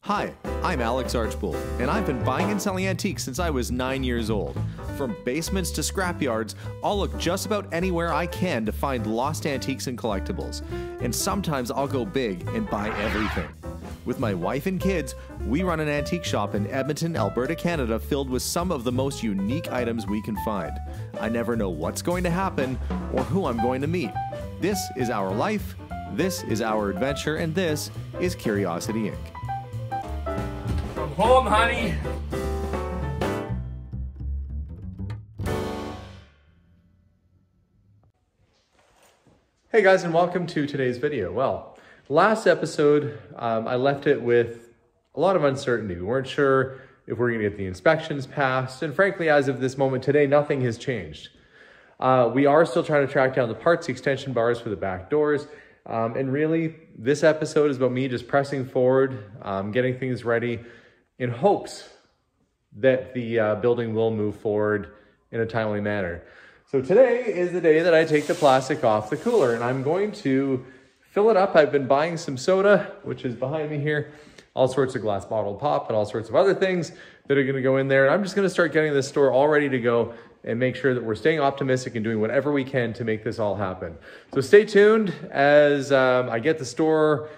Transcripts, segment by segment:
Hi, I'm Alex Archbold, and I've been buying and selling antiques since I was 9 years old. From basements to scrapyards, I'll look just about anywhere I can to find lost antiques and collectibles. And sometimes I'll go big and buy everything. With my wife and kids, we run an antique shop in Edmonton, Alberta, Canada, filled with some of the most unique items we can find. I never know what's going to happen or who I'm going to meet. This is our life, this is our adventure, and this is Curiosity Inc. From home, honey. Hey guys, and welcome to today's video. Well, last episode, I left it with a lot of uncertainty. We weren't sure if we're gonna get the inspections passed, and frankly, as of this moment today, nothing has changed. We are still trying to track down the parts, the extension bars for the back doors, and really, this episode is about me just pressing forward, getting things ready in hopes that the building will move forward in a timely manner. So today is the day that I take the plastic off the cooler, and I'm going to fill it up. I've been buying some soda, which is behind me here, all sorts of glass bottle pop and all sorts of other things that are gonna go in there. And I'm just gonna start getting this store all ready to go and make sure that we're staying optimistic and doing whatever we can to make this all happen. So stay tuned as I get the store,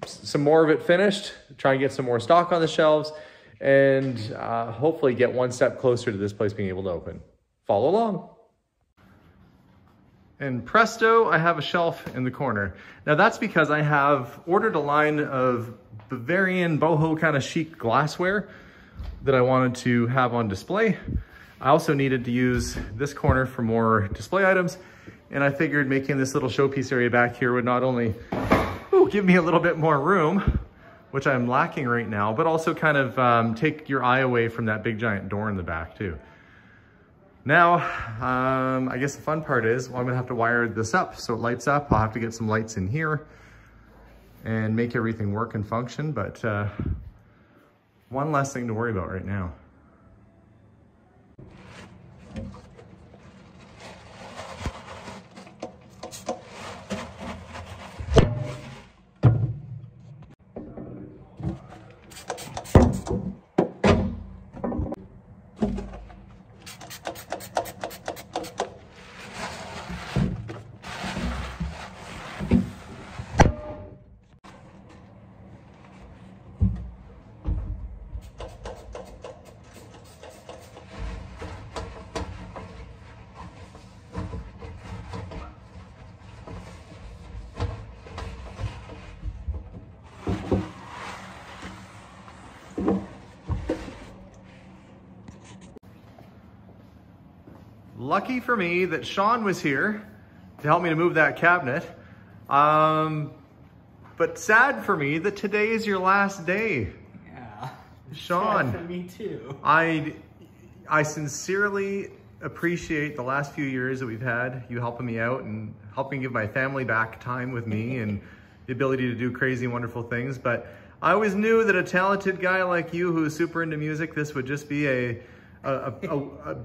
some more of it finished, try and get some more stock on the shelves, and hopefully get one step closer to this place being able to open. Follow along. And presto, I have a shelf in the corner. Now that's because I have ordered a line of Bavarian boho kind of chic glassware that I wanted to have on display. I also needed to use this corner for more display items, and I figured making this little showpiece area back here would not only give me a little bit more room, which I'm lacking right now, but also kind of take your eye away from that big giant door in the back too. Now, I guess the fun part is, well, I'm gonna have to wire this up so it lights up. I'll have to get some lights in here and make everything work and function, but one less thing to worry about right now. Lucky for me that Sean was here to help me to move that cabinet. But sad for me that today is your last day. Yeah. Sean. Sad for me too. I sincerely appreciate the last few years that we've had, you helping me out and helping give my family back time with me and the ability to do crazy, wonderful things. But I always knew that a talented guy like you who is super into music, this would just be a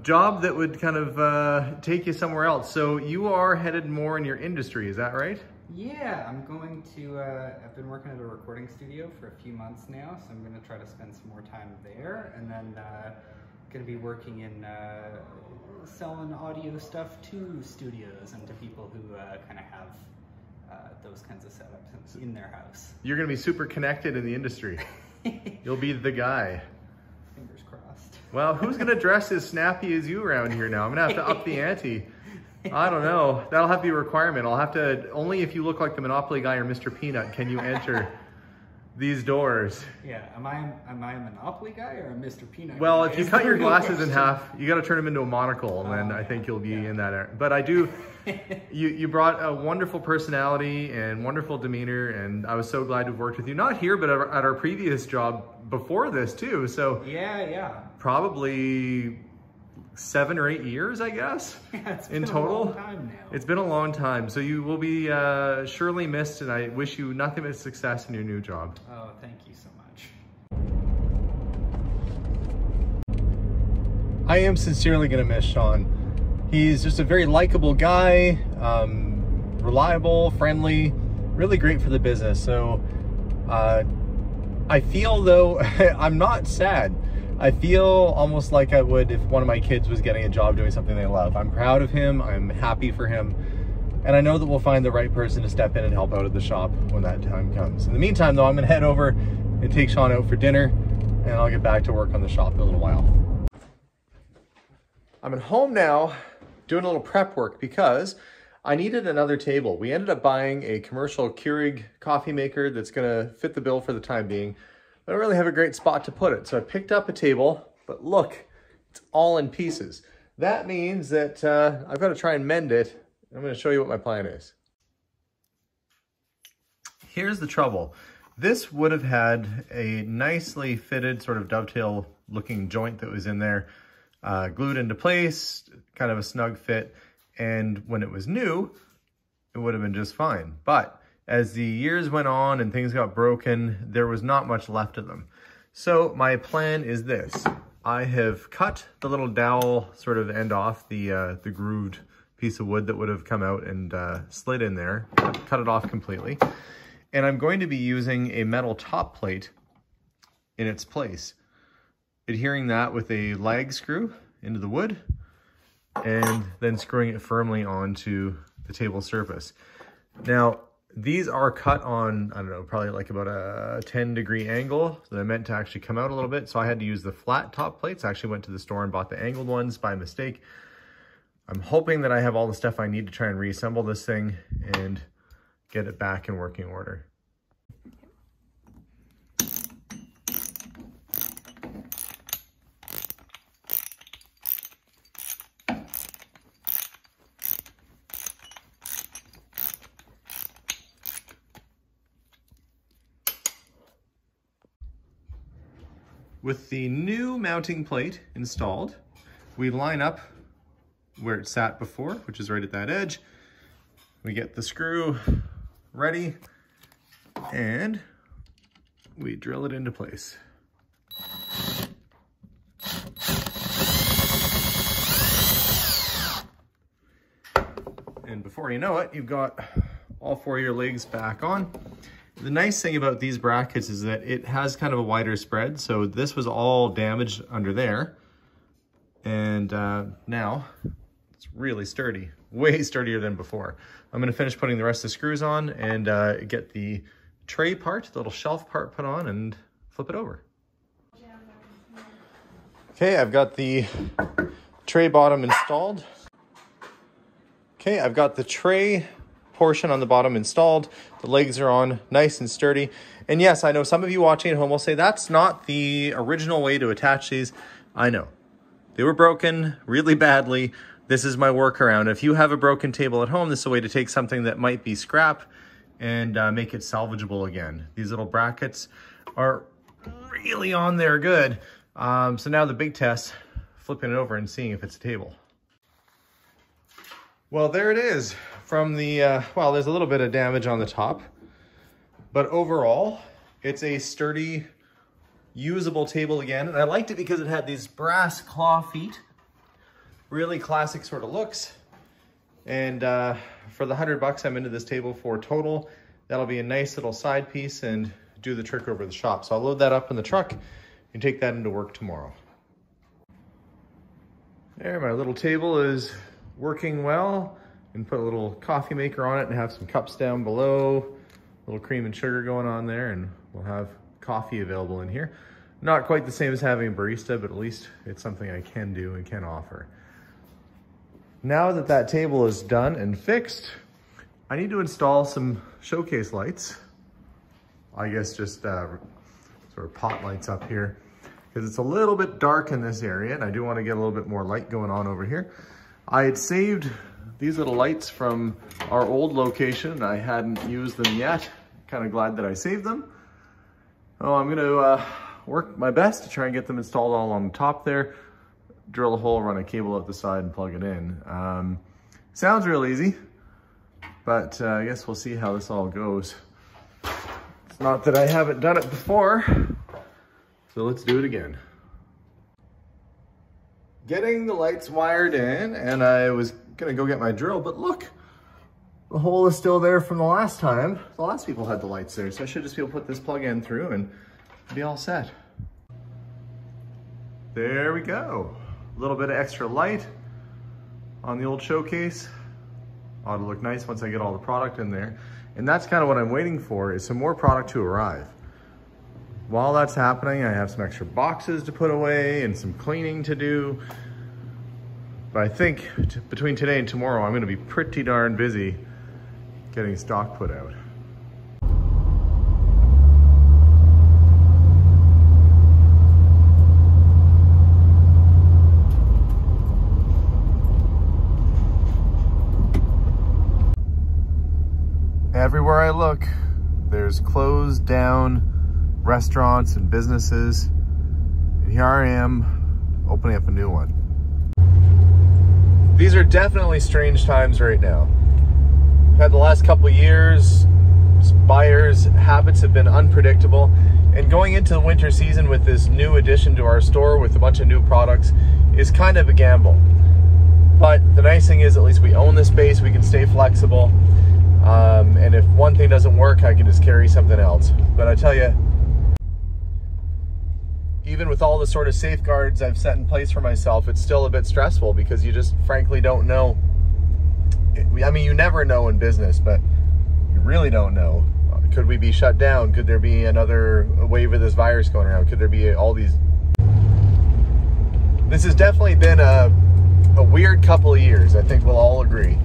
job that would kind of take you somewhere else. So you are headed more in your industry, is that right? Yeah, I'm going to, I've been working at a recording studio for a few months now, so I'm going to try to spend some more time there, and then going to be working in selling audio stuff to studios and to people who kind of have those kinds of setups in their house. You're going to be super connected in the industry. You'll be the guy. Fingers crossed. Well, who's gonna dress as snappy as you around here now? I'm gonna have to up the ante. I don't know. That'll have to be a requirement. I'll have to, only if you look like the Monopoly guy or Mr. Peanut can you enter these doors. Yeah, am I a Monopoly guy or a Mr. Peanut well, guy? If you cut your glasses in half, you gotta turn them into a monocle, and then I think you'll be in that area. But I do, you brought a wonderful personality and wonderful demeanor, and I was so glad to have worked with you. Not here, but at our previous job before this too. So yeah. Probably 7 or 8 years, I guess, in total. A long time now. It's been a long time. So you will be surely missed, and I wish you nothing but success in your new job. Oh, thank you so much. I am sincerely gonna miss Sean. He's just a very likable guy, reliable, friendly, really great for the business. So I feel though, I'm not sad. I feel almost like I would if one of my kids was getting a job doing something they love. I'm proud of him, I'm happy for him, and I know that we'll find the right person to step in and help out at the shop when that time comes. In the meantime though, I'm gonna head over and take Sean out for dinner, and I'll get back to work on the shop in a little while. I'm at home now doing a little prep work because I needed another table. We ended up buying a commercial Keurig coffee maker that's gonna fit the bill for the time being. I don't really have a great spot to put it. So I picked up a table, but look, it's all in pieces. That means that I've got to try and mend it. I'm gonna show you what my plan is. Here's the trouble. This would have had a nicely fitted sort of dovetail looking joint that was in there, glued into place, kind of a snug fit. And when it was new, it would have been just fine. But as the years went on and things got broken, there was not much left of them. So my plan is this. I have cut the little dowel sort of end off, the grooved piece of wood that would have come out and slid in there, cut it off completely. And I'm going to be using a metal top plate in its place, adhering that with a lag screw into the wood, and then screwing it firmly onto the table surface. Now, these are cut on, I don't know, probably like about a 10-degree angle. So they're meant to actually come out a little bit. So I had to use the flat top plates. I actually went to the store and bought the angled ones by mistake. I'm hoping that I have all the stuff I need to try and reassemble this thing and get it back in working order. With the new mounting plate installed, we line up where it sat before, which is right at that edge. We get the screw ready and we drill it into place. And before you know it, you've got all four of your legs back on. The nice thing about these brackets is that it has kind of a wider spread. So this was all damaged under there. And now it's really sturdy, way sturdier than before. I'm gonna finish putting the rest of the screws on and get the tray part, the little shelf part put on and flip it over. Okay, I've got the tray bottom installed. Okay, I've got the tray portion on the bottom installed. The legs are on, nice and sturdy. And yes, I know some of you watching at home will say that's not the original way to attach these. I know. They were broken really badly. This is my workaround. If you have a broken table at home, this is a way to take something that might be scrap and make it salvageable again. These little brackets are really on there good. So now the big test, flipping it over and seeing if it's a table. Well, there it is. From the, well, there's a little bit of damage on the top, but overall, it's a sturdy, usable table again. And I liked it because it had these brass claw feet, really classic sort of looks. And for the $100 I'm into this table for total, that'll be a nice little side piece and do the trick over the shop. So I'll load that up in the truck and take that into work tomorrow. There, my little table is working well. And put a little coffee maker on it and have some cups down below, a little cream and sugar going on there, and we'll have coffee available in here. Not quite the same as having a barista, but at least it's something I can do and can offer. Now that that table is done and fixed, I need to install some showcase lights. I guess just sort of pot lights up here, because it's a little bit dark in this area and I do want to get a little bit more light going on over here. I had saved these little lights from our old location. I hadn't used them yet. Kind of glad that I saved them. Oh, I'm gonna work my best to try and get them installed all on the top there. Drill a hole, run a cable out the side and plug it in. Sounds real easy, but I guess we'll see how this all goes. It's not that I haven't done it before, so let's do it again. Getting the lights wired in, and I was gonna go get my drill, but look, the hole is still there from the last time. The last people had the lights there, so I should just be able to put this plug in through and be all set. There we go. A little bit of extra light on the old showcase. Ought to look nice once I get all the product in there. And that's kind of what I'm waiting for, is some more product to arrive. While that's happening, I have some extra boxes to put away and some cleaning to do. But I think between today and tomorrow, I'm going to be pretty darn busy getting stock put out. Everywhere I look, there's closed down restaurants and businesses. And here I am opening up a new one. These are definitely strange times right now. We've had the last couple of years, buyers' habits have been unpredictable. And going into the winter season with this new addition to our store with a bunch of new products is kind of a gamble. But the nice thing is at least we own the space, we can stay flexible. And if one thing doesn't work, I can just carry something else. But I tell you, even with all the sort of safeguards I've set in place for myself, it's still a bit stressful because you just frankly don't know. I mean, you never know in business, but you really don't know. Could we be shut down? Could there be another wave of this virus going around? Could there be all these? This has definitely been a weird couple of years, I think we'll all agree.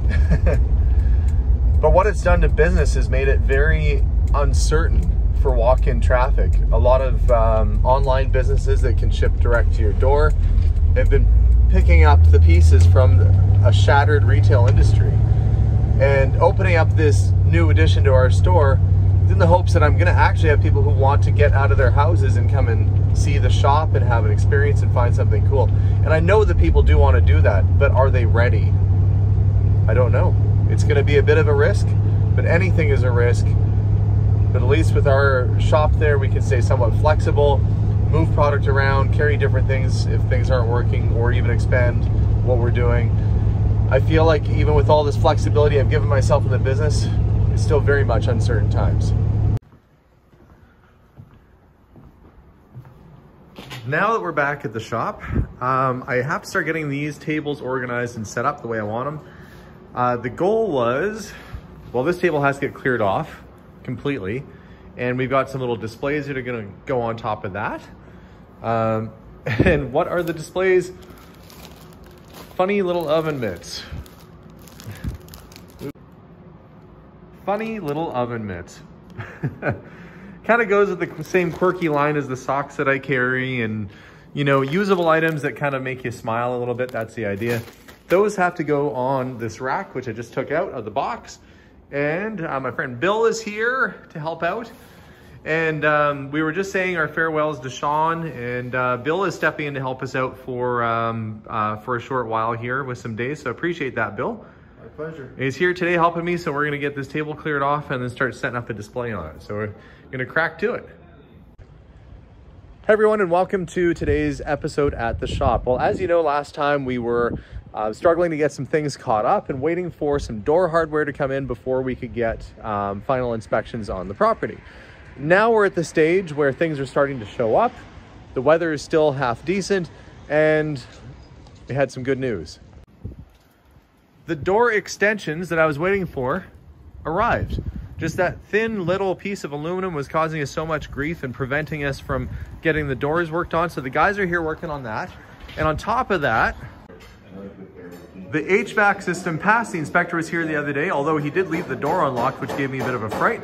But what it's done to business has made it very uncertain for walk-in traffic. A lot of online businesses that can ship direct to your door have been picking up the pieces from a shattered retail industry. And opening up this new addition to our store in the hopes that I'm gonna actually have people who want to get out of their houses and come and see the shop and have an experience and find something cool. And I know that people do want to do that, but are they ready? I don't know. It's going to be a bit of a risk, but anything is a risk. But at least with our shop there, we can stay somewhat flexible, move product around, carry different things if things aren't working, or even expand what we're doing. I feel like even with all this flexibility I've given myself in the business, it's still very much uncertain times. Now that we're back at the shop, I have to start getting these tables organized and set up the way I want them. The goal was, well, this table has to get cleared off completely, and we've got some little displays that are going to go on top of that. And what are the displays? Funny little oven mitts. Funny little oven mitts. Kind of goes with the same quirky line as the socks that I carry, and you know, usable items that kind of make you smile a little bit. That's the idea. Those have to go on this rack, which I just took out of the box. And my friend Bill is here to help out. And we were just saying our farewells to Sean, and Bill is stepping in to help us out for a short while here with some days. So I appreciate that, Bill. My pleasure. He's here today helping me, so we're gonna get this table cleared off and then start setting up a display on it. So we're gonna crack to it. Hey everyone, and welcome to today's episode at the shop. Well, as you know, last time we were struggling to get some things caught up and waiting for some door hardware to come in before we could get final inspections on the property. Now we're at the stage where things are starting to show up. The weather is still half decent, and we had some good news. The door extensions that I was waiting for arrived. Just that thin little piece of aluminum was causing us so much grief and preventing us from getting the doors worked on. So the guys are here working on that. And on top of that, the HVAC system passed. The inspector was here the other day, although he did leave the door unlocked, which gave me a bit of a fright.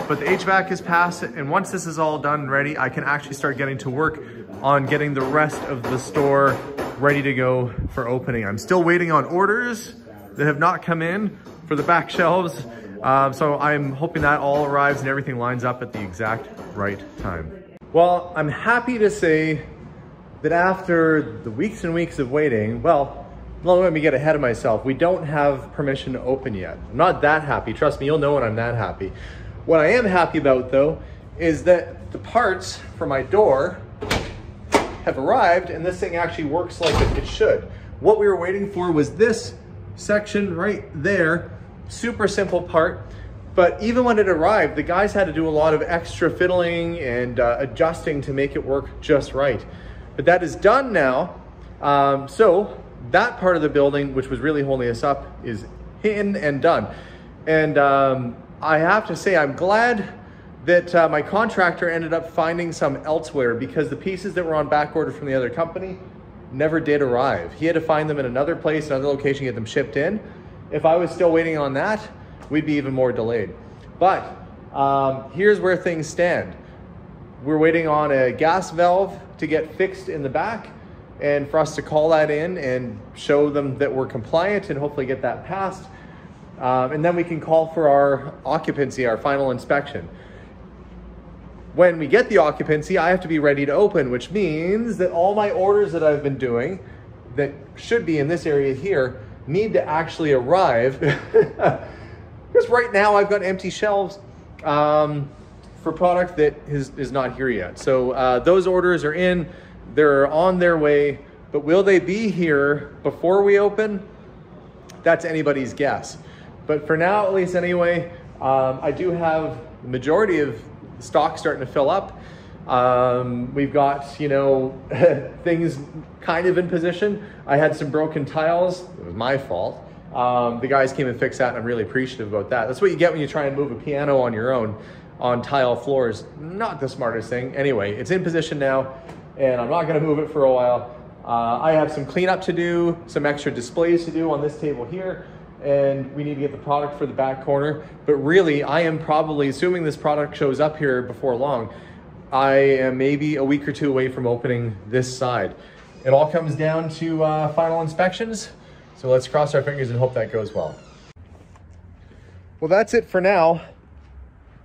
But the HVAC has passed, and once this is all done and ready, I can actually start getting to work on getting the rest of the store ready to go for opening. I'm still waiting on orders that have not come in for the back shelves. So I'm hoping that all arrives and everything lines up at the exact right time. Well, I'm happy to say that after the weeks and weeks of waiting, well, let me get ahead of myself. We don't have permission to open yet. I'm not that happy. Trust me, you'll know when I'm that happy. What I am happy about though, is that the parts for my door have arrived and this thing actually works like it should. What we were waiting for was this section right there. Super simple part. But even when it arrived, the guys had to do a lot of extra fiddling and adjusting to make it work just right. But that is done now. So that part of the building, which was really holding us up, is in and done. And I have to say, I'm glad that my contractor ended up finding some elsewhere, because the pieces that were on back order from the other company never did arrive. He had to find them in another place, another location, get them shipped in. If I was still waiting on that, we'd be even more delayed. But here's where things stand. We're waiting on a gas valve to get fixed in the back, and for us to call that in and show them that we're compliant and hopefully get that passed. And then we can call for our occupancy, our final inspection. When we get the occupancy, I have to be ready to open, which means that all my orders that I've been doing that should be in this area here need to actually arrive. Because right now I've got empty shelves for product that is not here yet. So those orders are in, they're on their way, but will they be here before we open? That's anybody's guess. But for now, at least anyway, I do have the majority of stock starting to fill up. We've got, you know, things kind of in position. I had some broken tiles. It was my fault. The guys came and fixed that, and I'm really appreciative about that. That's what you get when you try and move a piano on your own on tile floors. Not the smartest thing. Anyway, it's in position now, and I'm not going to move it for a while. I have some cleanup to do, some extra displays to do on this table here, and we need to get the product for the back corner. But really, I am probably, assuming this product shows up here before long, I am maybe a week or two away from opening this side. It all comes down to final inspections. So let's cross our fingers and hope that goes well. Well, that's it for now.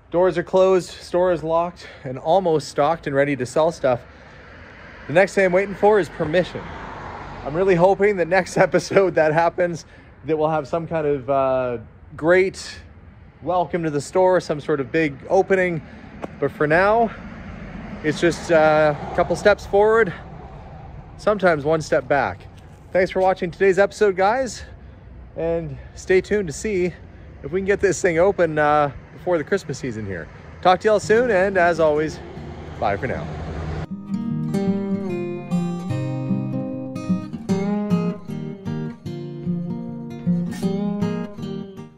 Doors are closed, store is locked, and almost stocked and ready to sell stuff. The next thing I'm waiting for is permission. I'm really hoping the next episode that happens, that we'll have some kind of great welcome to the store, some sort of big opening. But for now, it's just a couple steps forward, sometimes one step back. Thanks for watching today's episode, guys, and stay tuned to see if we can get this thing open before the Christmas season here. Talk to y'all soon, and as always, bye for now.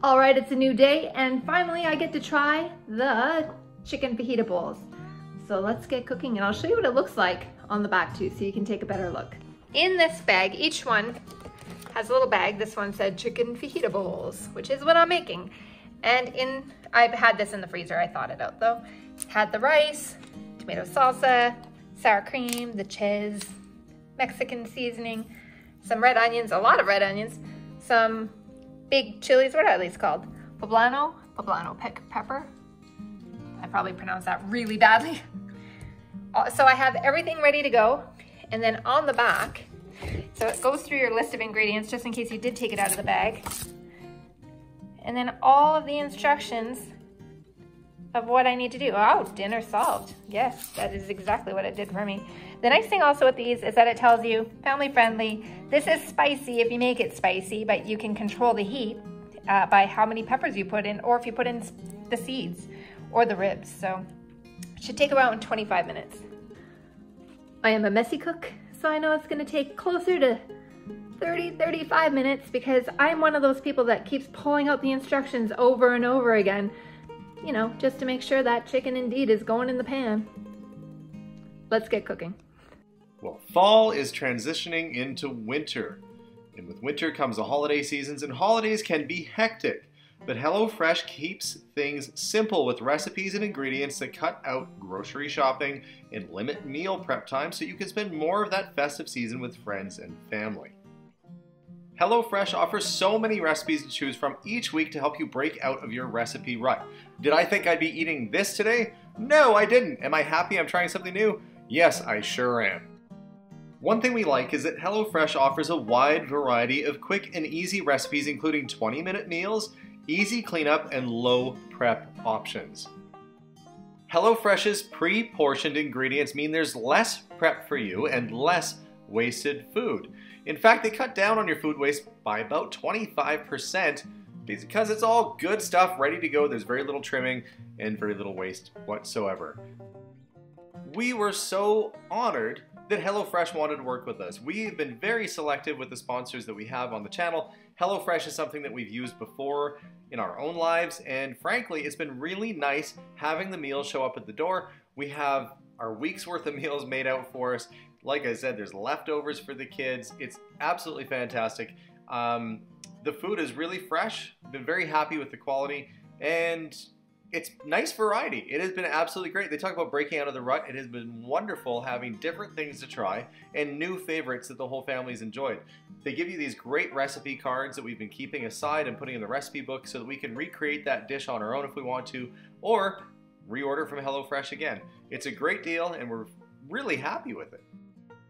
All right, it's a new day, and finally I get to try the chicken fajita bowls. So let's get cooking, and I'll show you what it looks like on the back too, so you can take a better look. In this bag, each one has a little bag. This one said chicken fajita bowls, which is what I'm making. And I've had this in the freezer, I thawed it out though. Had the rice, tomato salsa, sour cream, the cheese, Mexican seasoning, some red onions, a lot of red onions, some big chilies, what are these called? Poblano pepper. I probably pronounced that really badly. So I have everything ready to go. And then on the back, so it goes through your list of ingredients just in case you did take it out of the bag. And then all of the instructions of what I need to do. Oh, dinner solved. Yes, that is exactly what it did for me. The nice thing also with these is that it tells you family friendly. This is spicy if you make it spicy, but you can control the heat by how many peppers you put in, or if you put in the seeds or the ribs. So it should take around 25 minutes. I am a messy cook, so I know it's gonna take closer to 30-35 minutes, because I'm one of those people that keeps pulling out the instructions over and over again, you know, just to make sure that chicken indeed is going in the pan. Let's get cooking. Well, fall is transitioning into winter, and with winter comes the holiday seasons, and holidays can be hectic. But HelloFresh keeps things simple with recipes and ingredients that cut out grocery shopping and limit meal prep time, so you can spend more of that festive season with friends and family. HelloFresh offers so many recipes to choose from each week to help you break out of your recipe rut. Did I think I'd be eating this today? No, I didn't. Am I happy I'm trying something new? Yes, I sure am. One thing we like is that HelloFresh offers a wide variety of quick and easy recipes, including 20-minute meals, easy cleanup, and low prep options. HelloFresh's pre-portioned ingredients mean there's less prep for you and less wasted food. In fact, they cut down on your food waste by about 25% because it's all good stuff ready to go. There's very little trimming and very little waste whatsoever. We were so honored that HelloFresh wanted to work with us. We've been very selective with the sponsors that we have on the channel. HelloFresh is something that we've used before in our own lives, and frankly, it's been really nice having the meals show up at the door. We have our week's worth of meals made out for us. Like I said, there's leftovers for the kids. It's absolutely fantastic. The food is really fresh. Been very happy with the quality, and it's nice variety. It has been absolutely great. They talk about breaking out of the rut. It has been wonderful having different things to try and new favorites that the whole family's enjoyed. They give you these great recipe cards that we've been keeping aside and putting in the recipe book so that we can recreate that dish on our own if we want to, or reorder from HelloFresh again. It's a great deal and we're really happy with it.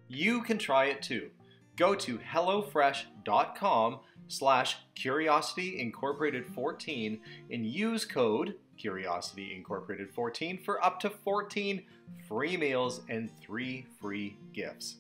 You can try it too. Go to hellofresh.com/CuriosityIncorporated14 and use code CuriosityIncorporated14 for up to 14 free meals and 3 free gifts.